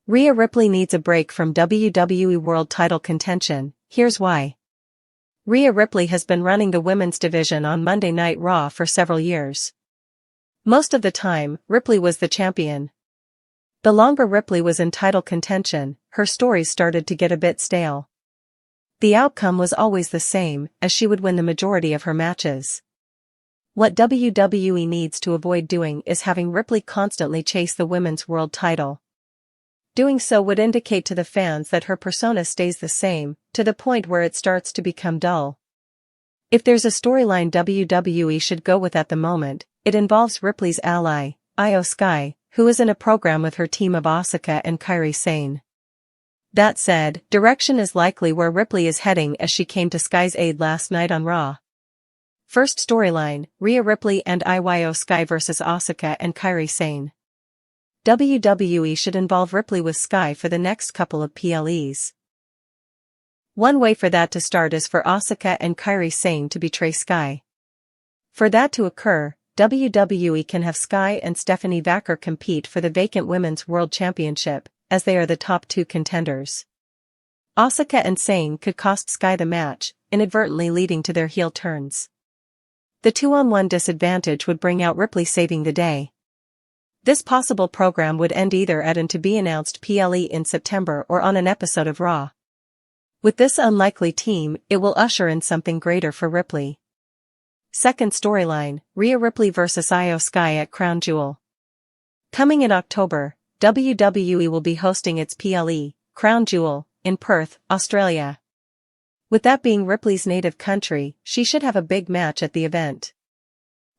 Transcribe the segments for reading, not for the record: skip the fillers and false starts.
Rhea Ripley needs a break from WWE World Title contention, here's why. Rhea Ripley has been running the women's division on Monday Night Raw for several years. Most of the time, Ripley was the champion. The longer Ripley was in title contention, her stories started to get a bit stale. The outcome was always the same, as she would win the majority of her matches. What WWE needs to avoid doing is having Ripley constantly chase the women's world title. Doing so would indicate to the fans that her persona stays the same, to the point where it starts to become dull. If there's a storyline WWE should go with at the moment, it involves Ripley's ally, Iyo Sky, who is in a program with her team of Asuka and Kairi Sane. That said, direction is likely where Ripley is heading as she came to Sky's aid last night on Raw. First storyline, Rhea Ripley and Iyo Sky vs Asuka and Kairi Sane. WWE should involve Ripley with Sky for the next couple of PLEs. One way for that to start is for Asuka and Kairi Sane to betray Sky. For that to occur, WWE can have Sky and Stephanie Vaquer compete for the vacant Women's World Championship, as they are the top two contenders. Asuka and Sane could cost Sky the match, inadvertently leading to their heel turns. The 2-on-1 disadvantage would bring out Ripley saving the day. This possible program would end either at an to-be-announced PLE in September or on an episode of Raw. With this unlikely team, it will usher in something greater for Ripley. Second storyline, Rhea Ripley vs Iyo Sky at Crown Jewel. Coming in October, WWE will be hosting its PLE, Crown Jewel, in Perth, Australia. With that being Ripley's native country, she should have a big match at the event.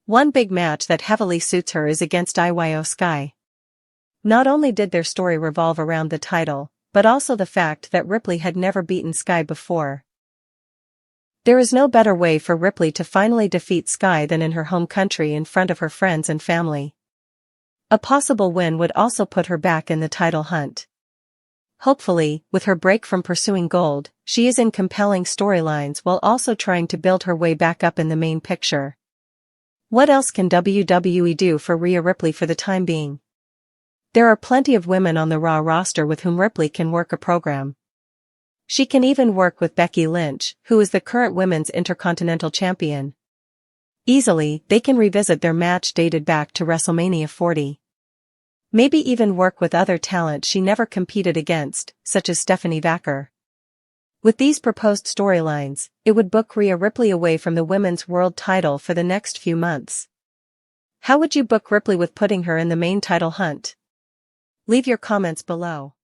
One big match that heavily suits her is against Iyo Sky. Not only did their story revolve around the title, but also the fact that Ripley had never beaten Sky before. There is no better way for Ripley to finally defeat Sky than in her home country in front of her friends and family. A possible win would also put her back in the title hunt. Hopefully, with her break from pursuing gold, she is in compelling storylines while also trying to build her way back up in the main picture. What else can WWE do for Rhea Ripley for the time being? There are plenty of women on the Raw roster with whom Ripley can work a program. She can even work with Becky Lynch, who is the current Women's Intercontinental Champion. Easily, they can revisit their match dated back to WrestleMania 40. Maybe even work with other talent she never competed against, such as Stephanie Vaquer. With these proposed storylines, it would book Rhea Ripley away from the women's world title for the next few months. How would you book Ripley with putting her in the main title hunt? Leave your comments below.